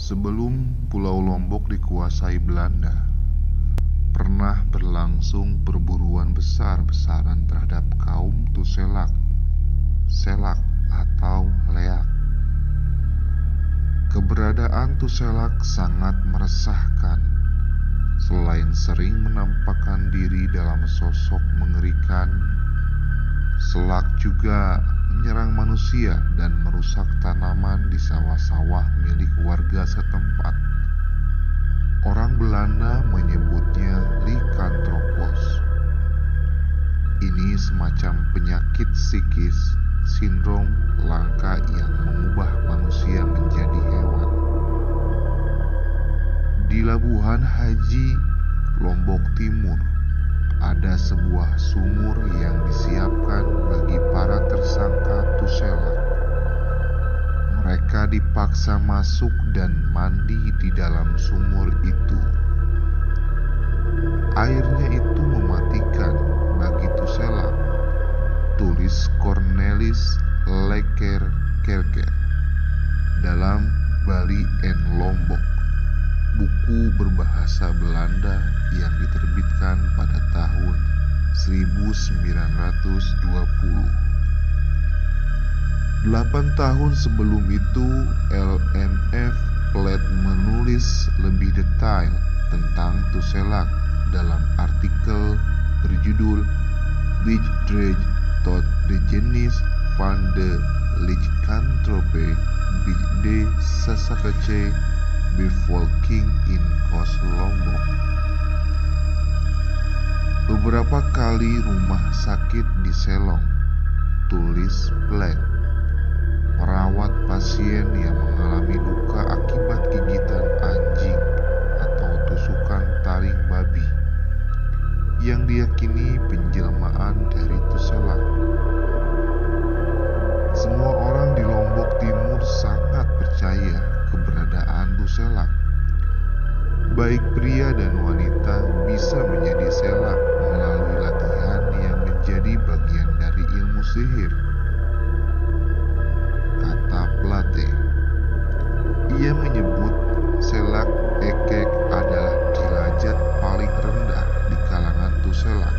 Sebelum Pulau Lombok dikuasai Belanda, pernah berlangsung perburuan besar-besaran terhadap kaum Tuselak, Selak atau Leak. Keberadaan Tuselak sangat meresahkan. Selain sering menampakkan diri dalam sosok mengerikan, Selak juga menyerang manusia dan merusak tanaman di sawah-sawah milik warga setempat. Orang Belanda menyebutnya likantropos. Ini semacam penyakit psikis, sindrom langka yang mengubah manusia menjadi hewan. Di Labuhan Haji, Lombok Timur, ada sebuah sumur yang disiapkan bagi para tersangka Tuselak. Mereka dipaksa masuk dan mandi di dalam sumur itu. Airnya itu mematikan bagi Tuselak, tulis Cornelis Lecker-Kerker dalam Bali and Lombok, buku berbahasa Belanda yang diterbitkan pada tahun 1920. 8 tahun sebelum itu, LMF Platt menulis lebih detail tentang Tuselak dalam artikel berjudul Bijdreig tot de Genis van de Lichkantrope bij de Sasakache Bevolking in Kos Lombok. Beberapa kali rumah sakit di Selong, tulis Platt, merawat pasien yang mengalami luka akibat gigitan anjing atau tusukan taring babi yang diyakini penjelmaan dari Tuselak. Semua orang di Lombok Timur sangat percaya keberadaan Tuselak. Baik pria dan wanita bisa menjadi selak melalui latihan yang menjadi bagian dari ilmu sihir, kata Plate. Ia menyebut selak ekek adalah derajat paling rendah di kalangan Tuselak.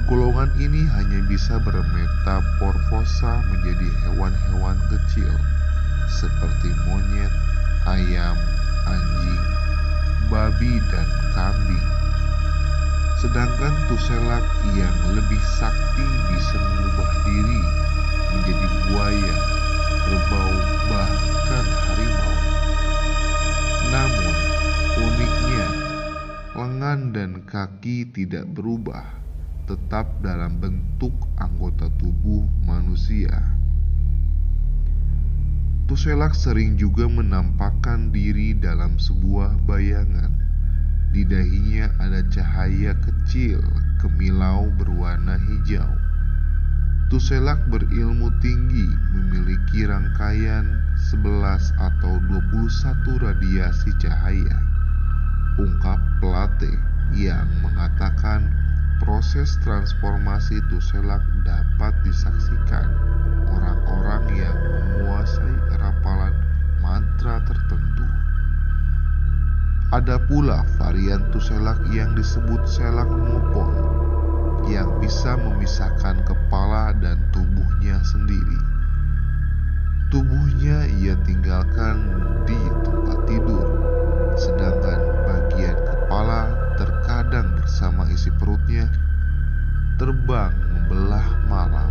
Golongan ini hanya bisa bermetamorfosa menjadi hewan-hewan kecil seperti monyet, ayam, anjing, babi, dan kambing. Sedangkan Tuselak yang lebih sakti bisa mengubah diri menjadi buaya, kerbau, bahkan harimau. Namun, uniknya, lengan dan kaki tidak berubah, tetap dalam bentuk anggota tubuh manusia. Tuselak sering juga menampakkan diri dalam sebuah bayangan. Di dahinya ada cahaya kecil kemilau berwarna hijau. Tuselak berilmu tinggi, memiliki rangkaian 11 atau 21 radiasi cahaya, ungkap Plate, yang mengatakan proses transformasi Tuselak dapat disaksikan orang-orang yang menguasai rapalan mantra tertentu. Ada pula varian Tuselak yang disebut selak mopon, yang bisa memisahkan kepala dan tubuhnya sendiri. Tubuhnya ia tinggalkan di tempat tidur, sedangkan bagian kepala terkadang bersama isi perutnya terbang membelah malam.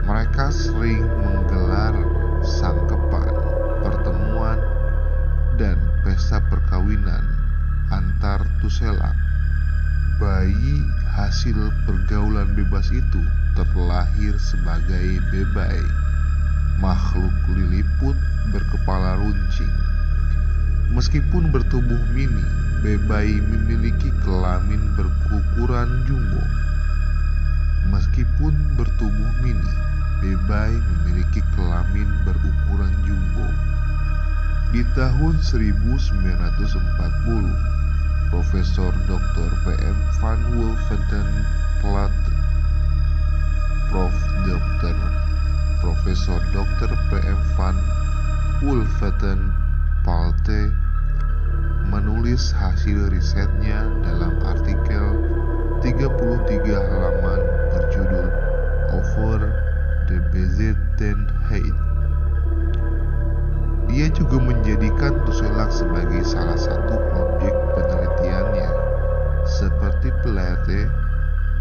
Mereka sering menggelar sangkepan, pertemuan, dan pesta perkawinan antar Tuselak. Bayi hasil pergaulan bebas itu terlahir sebagai bebai, makhluk liliput berkepala runcing. Meskipun bertubuh mini, bebai memiliki kelamin berukuran jumbo. Meskipun bertubuh mini, bebai memiliki kelamin berukuran jumbo. Di tahun 1940, Profesor Dr. P.M. van Wolfenden Plaat, Profesor Dr. P.M. van Wolfgang Palte menulis hasil risetnya dalam artikel 33 halaman berjudul Over the Bezettenheit. Dia juga menjadikan Tusselak sebagai salah satu objek penelitiannya. Seperti Palte,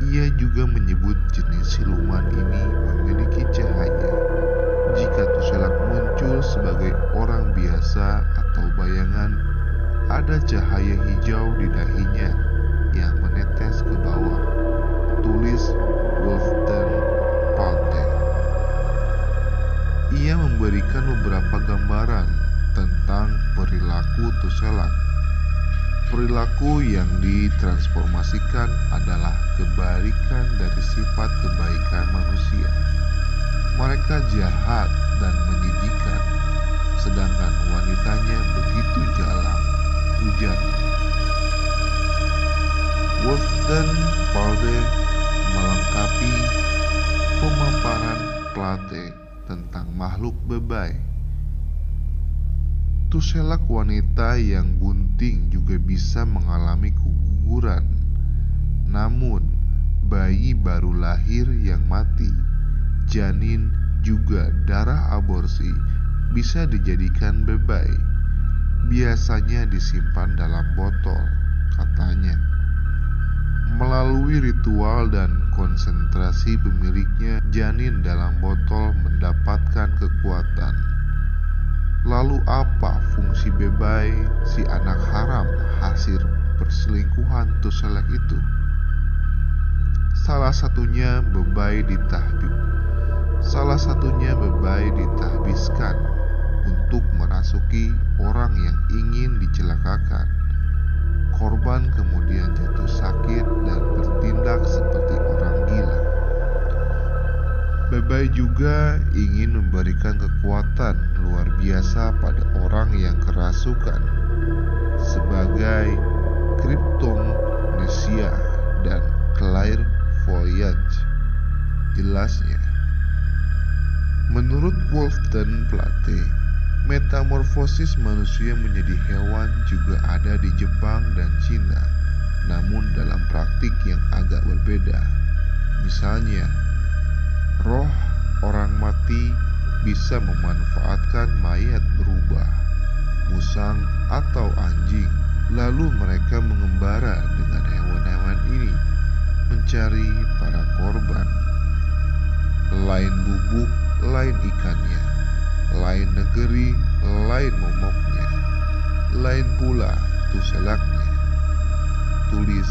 ia juga menyebut jenis siluman ini memiliki cahaya. Jika Tusselak muncul sebagai orang biasa atau bayangan, ada cahaya hijau di dahinya yang menetes ke bawah, tulis Wolfgang Palte. Ia memberikan beberapa gambaran tentang perilaku Tusselak. Perilaku yang ditransformasikan adalah kebalikan dari sifat kebaikan manusia. Mereka jahat dan menjijikan, sedangkan wanitanya begitu jalan, ujarnya. Wolfgang Palte melengkapi pemaparan Palte tentang makhluk bebai. Tusselak wanita yang bunting juga bisa mengalami keguguran. Namun, bayi baru lahir yang mati, janin juga darah aborsi bisa dijadikan bebai. Biasanya disimpan dalam botol, katanya. Melalui ritual dan konsentrasi pemiliknya, janin dalam botol mendapatkan kekuatan. Lalu apa fungsi bebai, si anak haram hasil perselingkuhan Tusselak itu? Salah satunya bebai ditahbiskan untuk merasuki orang yang ingin dicelakakan. Korban kemudian jatuh sakit dan bertindak seperti orang gila. Bebai juga ingin memberikan kekuatan luar biasa pada orang yang kerasukan sebagai kryptomnesia dan clairvoyance. Jelasnya, menurut Wolfgang Palte, metamorfosis manusia menjadi hewan juga ada di Jepang dan Cina, namun dalam praktik yang agak berbeda. Misalnya, roh orang mati bisa memanfaatkan mayat berubah, musang atau anjing. Lalu mereka mengembara dengan hewan-hewan ini, mencari para korban. Lain lubuk, lain ikannya, lain negeri, lain momoknya, lain pula Tusselaknya, tulis